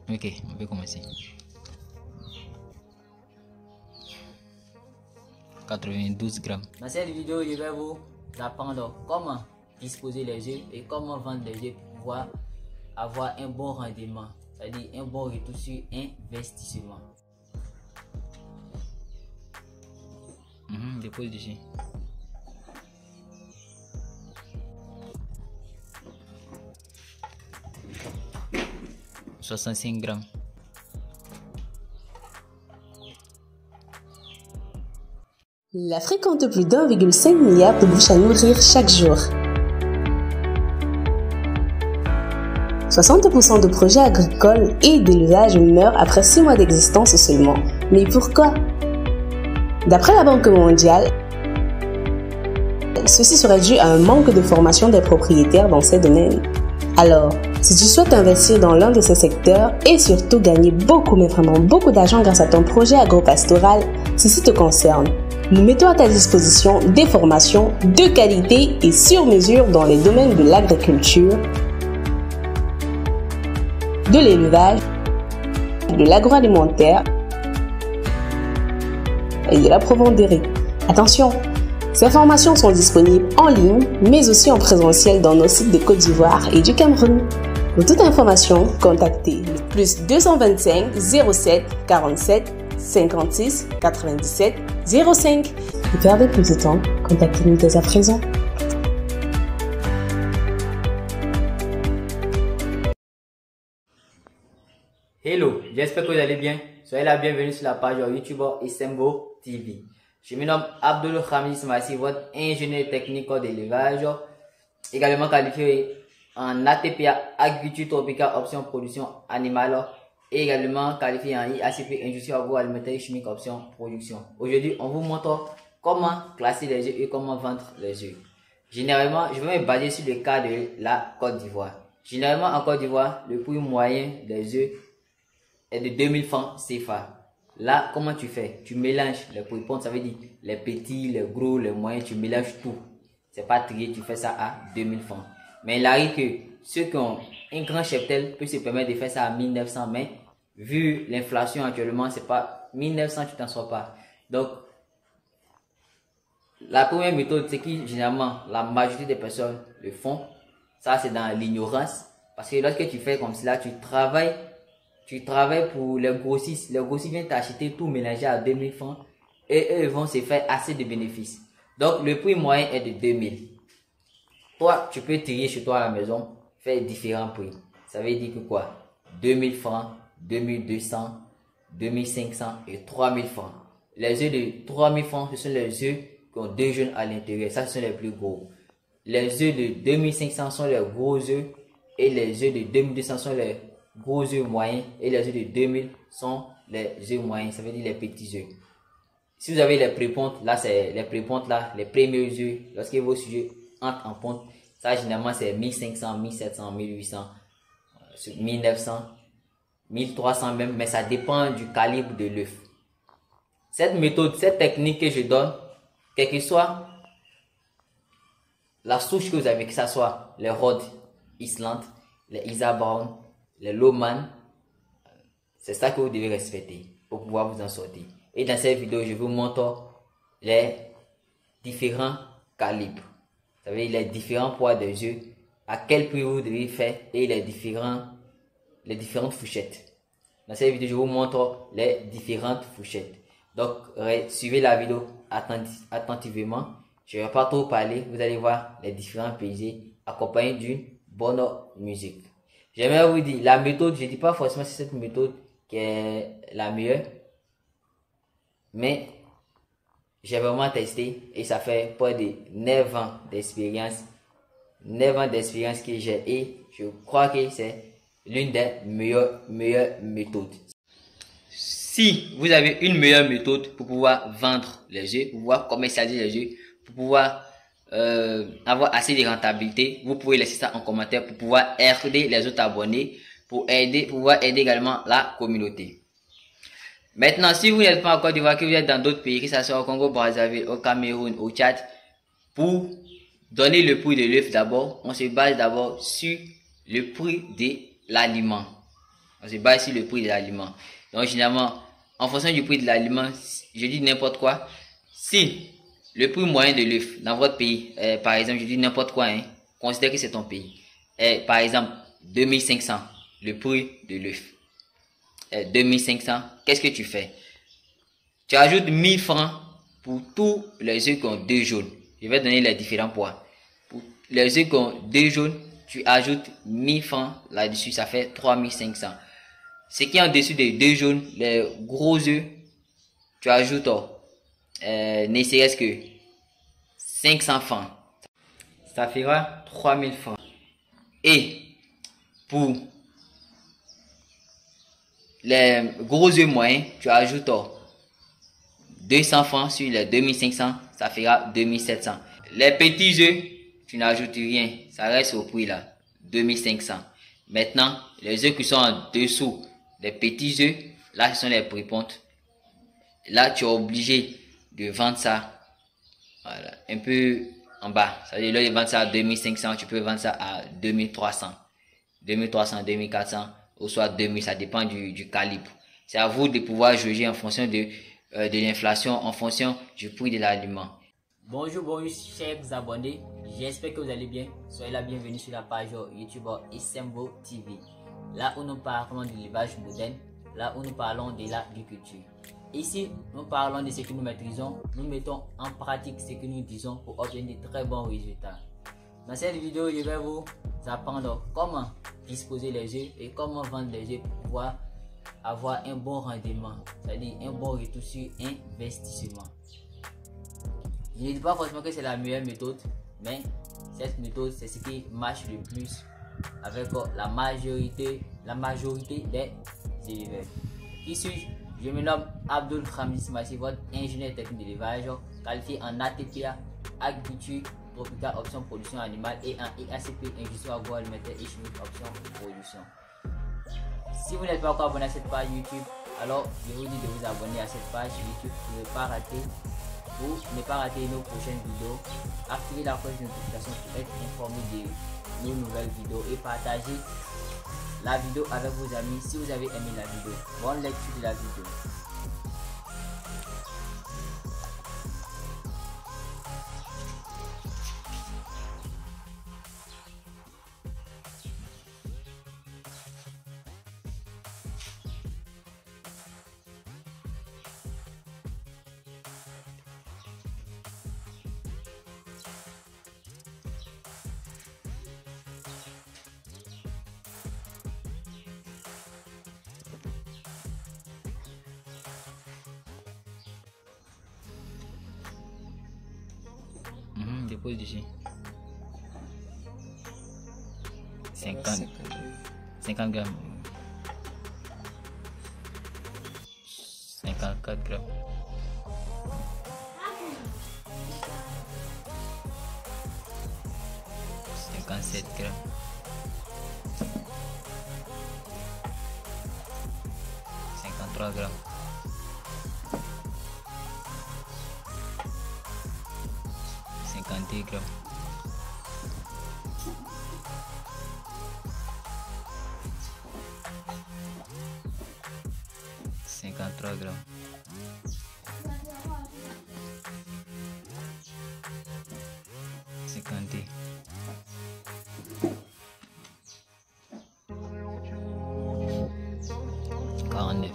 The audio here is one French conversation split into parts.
Ok, on peut commencer. 92 grammes. Dans cette vidéo, je vais vous apprendre comment disposer les œufs et comment vendre les œufs pour pouvoir avoir un bon rendement, c'est-à-dire un bon retour sur investissement. Dépose dessus. « 65 grammes. L'Afrique compte plus d'1,5 milliard de bouches à nourrir chaque jour. 60% de projets agricoles et d'élevage meurent après 6 mois d'existence seulement. Mais pourquoi? D'après la Banque mondiale, ceci serait dû à un manque de formation des propriétaires dans ces domaines. Alors, si tu souhaites investir dans l'un de ces secteurs et surtout gagner beaucoup, mais vraiment beaucoup d'argent grâce à ton projet agropastoral, ceci te concerne. Nous mettons à ta disposition des formations de qualité et sur mesure dans les domaines de l'agriculture, de l'élevage, de l'agroalimentaire et de la provenderie. Attention, ces formations sont disponibles en ligne, mais aussi en présentiel dans nos sites de Côte d'Ivoire et du Cameroun. Pour toute information, contactez le plus 225 07 47 56 97 05. Ne perdez plus de temps, contactez-nous dès à présent. Hello, j'espère que vous allez bien. Soyez la bienvenue sur la page YouTube Isembo TV. Je me nomme Abdul Khamis Massi, votre ingénieur technique d'élevage, également qualifié en ATPA agriculture tropicale option production animale et également qualifié en IACP industrie agroalimentaire chimique option production. Aujourd'hui, on vous montre comment classer les œufs et comment vendre les œufs. Généralement, je vais me baser sur le cas de la Côte d'Ivoire. Généralement, en Côte d'Ivoire, le prix moyen des œufs est de 2000 francs CFA. Là, comment tu fais? Tu mélanges les prix. Ça veut dire les petits, les gros, les moyens, tu mélanges tout. C'est pas trié, tu fais ça à 2000 francs. Mais il arrive que ceux qui ont un grand cheptel peuvent se permettre de faire ça à 1900, mais vu l'inflation actuellement, c'est pas 1900, tu t'en sors pas. Donc, la première méthode, c'est que généralement, la majorité des personnes le font. Ça, c'est dans l'ignorance. Parce que lorsque tu fais comme cela, tu travailles pour les grossistes. Les grossistes viennent t'acheter tout mélangé à 2000 francs et eux vont se faire assez de bénéfices. Donc, le prix moyen est de 2000. Toi, tu peux tirer chez toi à la maison, faire différents prix. Ça veut dire que quoi? 2000 francs, 2200, 2500 et 3000 francs. Les œufs de 3000 francs, ce sont les œufs qui ont 2 jaunes à l'intérieur. Ça, ce sont les plus gros. Les œufs de 2500 sont les gros œufs et les œufs de 2200 sont les gros œufs moyens et les œufs de 2000 sont les œufs moyens, ça veut dire les petits œufs. Si vous avez les prépontes, là c'est les prépontes là, les premiers œufs, lorsque vos sujets entrent en ponte, ça généralement c'est 1500, 1700, 1800, 1900, 1300 même, mais ça dépend du calibre de l'œuf. Cette méthode, cette technique que je donne, quelle que soit la souche que vous avez, que ce soit les Rhodes Island, les Isaborn, les Lohmann, c'est ça que vous devez respecter pour pouvoir vous en sortir. Et dans cette vidéo, je vous montre les différents calibres. Vous savez, les différents poids des œufs, à quel prix vous devez faire et les différentes fourchettes. Dans cette vidéo, je vous montre les différentes fourchettes. Donc, suivez la vidéo attentivement. Je ne vais pas trop parler. Vous allez voir les différents pesées accompagnés d'une bonne musique. J'aimerais vous dire, la méthode, je ne dis pas forcément que c'est cette méthode qui est la meilleure. Mais j'ai vraiment testé et ça fait près de 9 ans d'expérience. 9 ans d'expérience que j'ai et je crois que c'est l'une des meilleures méthodes. Si vous avez une meilleure méthode pour pouvoir vendre les œufs, pour pouvoir commercialiser les œufs, pour pouvoir avoir assez de rentabilité, vous pouvez laisser ça en commentaire pour pouvoir aider les autres abonnés, pour pouvoir aider également la communauté. Maintenant, si vous n'êtes pas en Côte d'Ivoire, que vous êtes dans d'autres pays, que ce soit au Congo, Brazzaville, au Cameroun, au Tchad, pour donner le prix de l'œuf d'abord, on se base d'abord sur le prix de l'aliment. On se base sur le prix de l'aliment. Donc généralement, en fonction du prix de l'aliment, je dis n'importe quoi. Si le prix moyen de l'œuf dans votre pays, par exemple, je dis n'importe quoi, hein, considère que c'est ton pays. Par exemple, 2500, le prix de l'œuf. 2500, qu'est-ce que tu fais? Tu ajoutes 1000 francs pour tous les œufs qui ont 2 jaunes. Je vais donner les différents poids. Pour les œufs qui ont 2 jaunes, tu ajoutes 1000 francs là-dessus, ça fait 3500. Ce qui est en dessous des 2 jaunes, les gros œufs, tu ajoutes ne serait-ce que 500 francs. Ça fera 3000 francs. Et pour les gros œufs moyens, tu ajoutes 200 francs sur les 2500, ça fera 2700. Les petits œufs, tu n'ajoutes rien, ça reste au prix là, 2500. Maintenant, les œufs qui sont en dessous des petits œufs, là ce sont les prix pontes. Là, tu es obligé de vendre ça, voilà, un peu en bas. C'est-à-dire, là, de vendre ça à 2500, tu peux vendre ça à 2300, 2300, 2400, ou soit 2000, ça dépend du calibre. C'est à vous de pouvoir juger en fonction de l'inflation, en fonction du prix de l'aliment. Bonjour, chers abonnés, j'espère que vous allez bien. Soyez la bienvenue sur la page YouTube Isembo TV, là où nous parlons de l'élevage moderne, là où nous parlons de l'agriculture. Ici, nous parlons de ce que nous maîtrisons, nous mettons en pratique ce que nous disons pour obtenir de très bons résultats. Dans cette vidéo, je vais vous apprendre comment disposer les œufs et comment vendre les œufs pour pouvoir avoir un bon rendement, c'est-à-dire un bon retour sur investissement. Je ne dis pas forcément que c'est la meilleure méthode, mais cette méthode c'est ce qui marche le plus avec la majorité des éleveurs. Qui suis-je? Je me nomme Abdul Khamis Massi, votre ingénieur technique d'élevage, qualifié en ATPA, agriculture tropicale, option production animale, et en IACP, industrie agroalimentaire et chimique, option production. Si vous n'êtes pas encore abonné à cette page YouTube, alors je vous dis de vous abonner à cette page YouTube pour ne pas rater nos prochaines vidéos. Activez la cloche de notification pour être informé de nos nouvelles vidéos et partagez la vidéo avec vos amis si vous avez aimé la vidéo. Bonne lecture de la vidéo. Dépose dessus. 50 grammes. 54 grammes. 57 grammes. 53 grammes. 52 grammes. 53 grammes. 50. 49.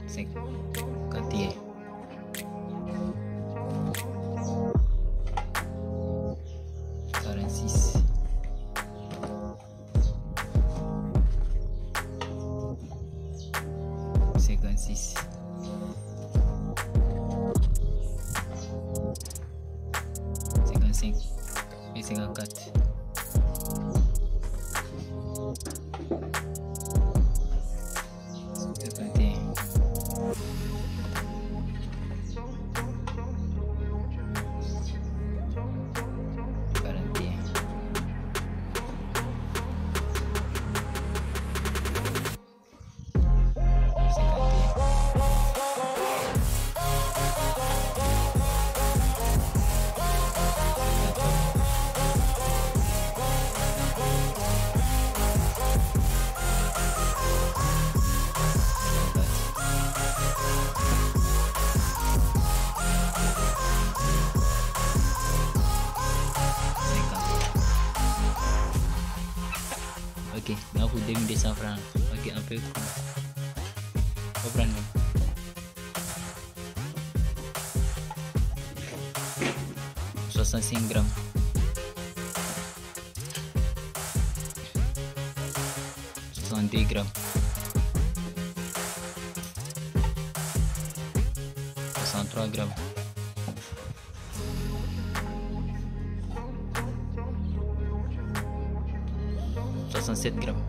51. 46. 56. 55 et 54. Ok, donc pour 2200 francs. Ok, un peu cool. On va prendre. 65 grammes. 62 grammes. 63 grammes. 67 grammes.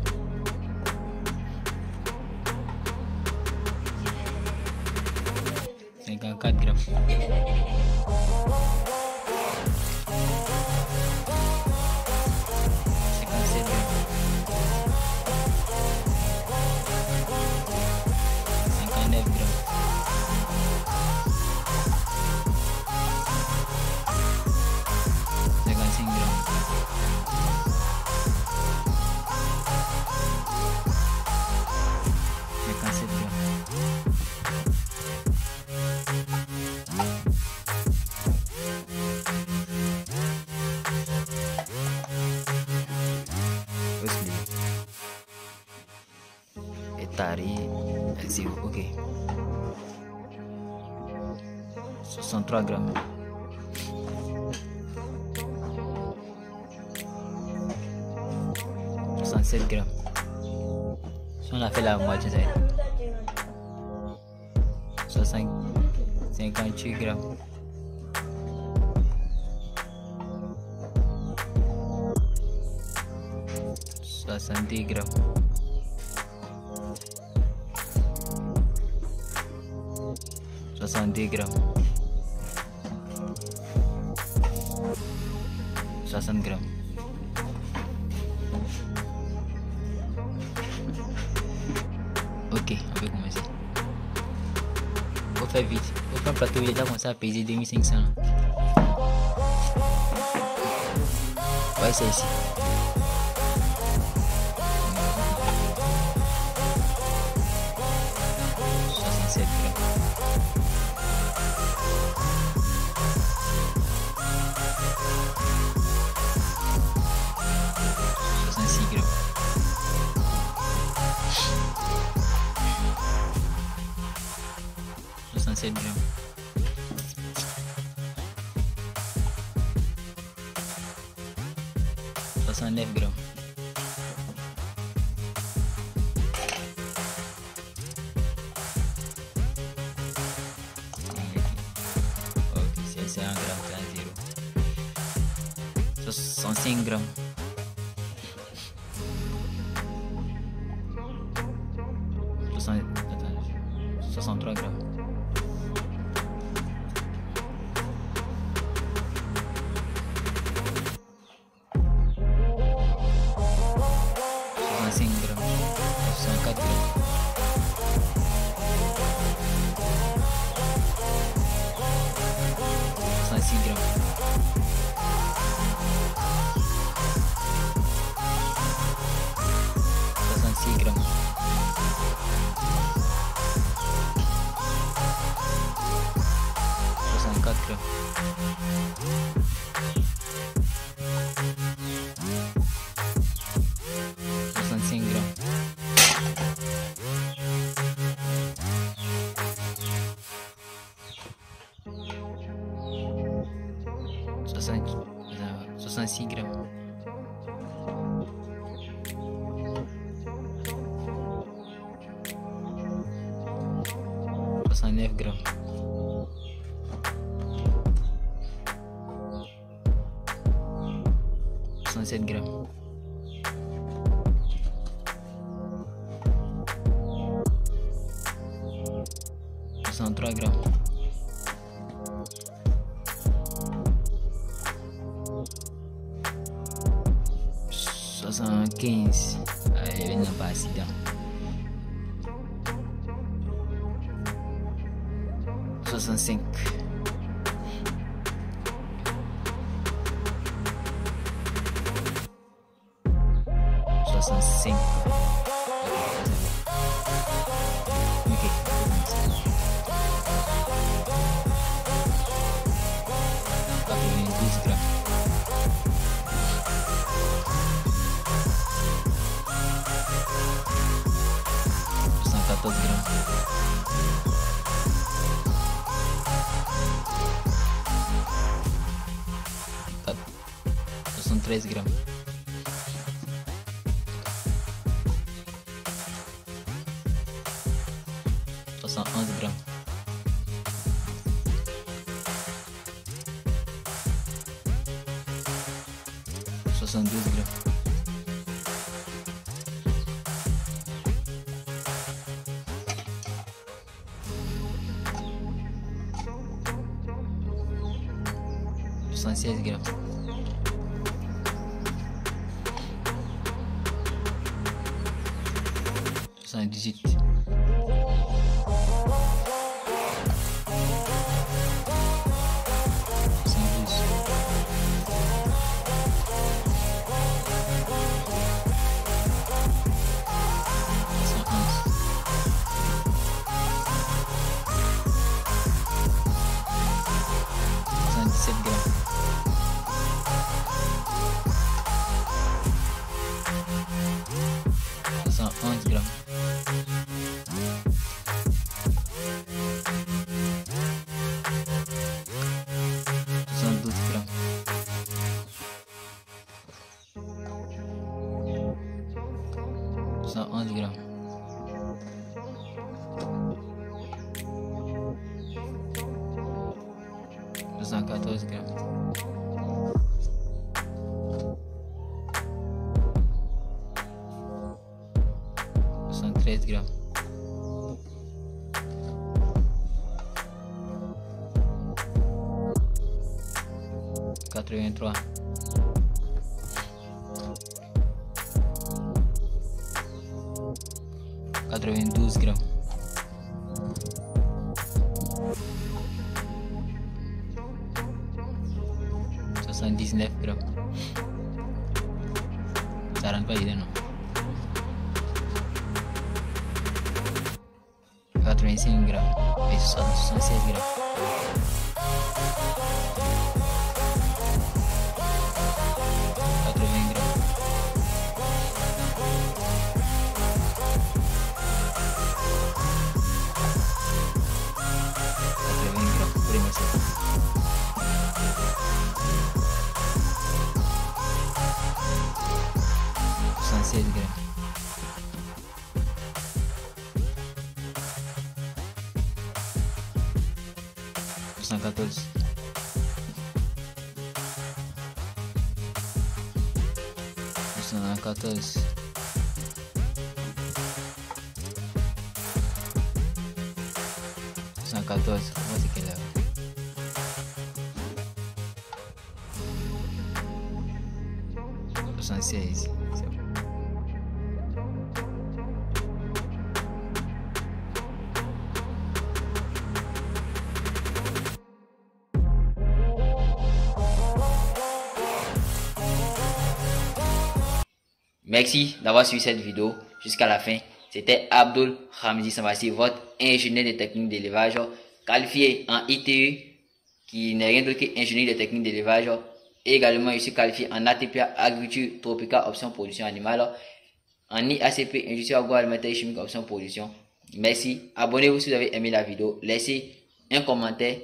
54 grammes. 57 grammes. 59 grammes. 55 grammes. 57 grammes. 0, ok. 63 grammes. 67 grammes. Si on a fait la moitié, ça va être 58 grammes. 70 grammes. 60 grammes. 60 grammes. Ok, on peut commencer. Faut faire vite. Faut faire un plateau il est là comme ça à peser 2500. Ouais, c'est ici. 67 grammes. 66 grammes. 67 grammes. 69 grammes. 65 grammes. 63 grammes. 65 grammes. 64 grammes. 66 grammes. 66 grammes. 64 grammes. 65 grammes. 66 grammes. 69 grammes. 67 grammes. 63 grammes. 75. Il n'a pas accident. 65. 65. Ok. 92 grammes. 73 grammes. 71 grammes. 72 grammes. 76 grammes. 78. 77 grammes. 71 grammes. 72 grammes. 111 grammes. 214 grammes. 73 grammes. 83. 92 grammes. 79 grammes. Ça rentre pas dedans, non. 85 grammes et 76 grammes. 80 grammes. 80 grammes. Prima set. 76 grammes. 214. 214. 214. Comment c'est quelle heure? 76. C'est bon. Merci d'avoir suivi cette vidéo jusqu'à la fin. C'était Abdul Hamdi Sambassi, votre ingénieur des techniques d'élevage qualifié en ITU, qui n'est rien d'autre qu'ingénieur des techniques d'élevage. Également, je suis qualifié en ATPA, agriculture tropicale, option production animale, en IACP, industrie agroalimentaire et chimique, option production. Merci. Abonnez-vous si vous avez aimé la vidéo. Laissez un commentaire,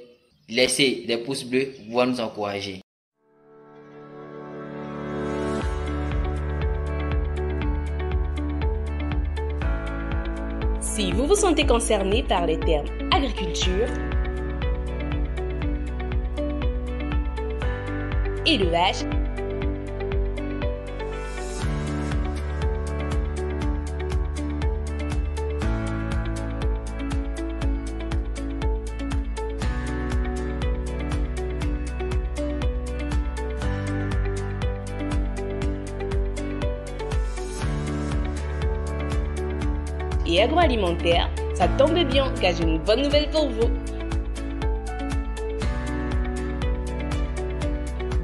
laissez des pouces bleus pour nous encourager. Si vous vous sentez concerné par les termes agriculture, élevage, et agroalimentaire, ça tombe bien car j'ai une bonne nouvelle pour vous.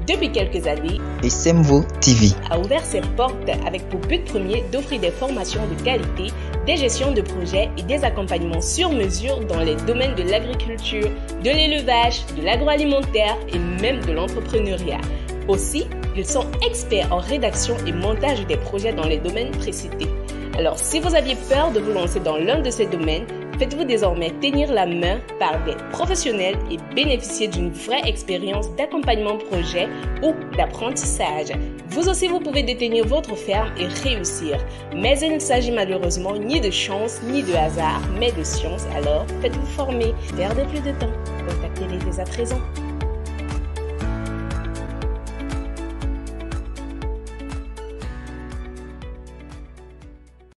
Depuis quelques années, Isemvo TV a ouvert ses portes avec pour but premier d'offrir des formations de qualité, des gestions de projets et des accompagnements sur mesure dans les domaines de l'agriculture, de l'élevage, de l'agroalimentaire et même de l'entrepreneuriat. Aussi, ils sont experts en rédaction et montage des projets dans les domaines précités. Alors, si vous aviez peur de vous lancer dans l'un de ces domaines, Faites-vous désormais tenir la main par des professionnels et bénéficier d'une vraie expérience d'accompagnement projet ou d'apprentissage. Vous aussi, vous pouvez détenir votre ferme et réussir. Mais il ne s'agit malheureusement ni de chance ni de hasard, mais de science. Alors, faites-vous former. Perdez plus de temps. Contactez-les dès à présent.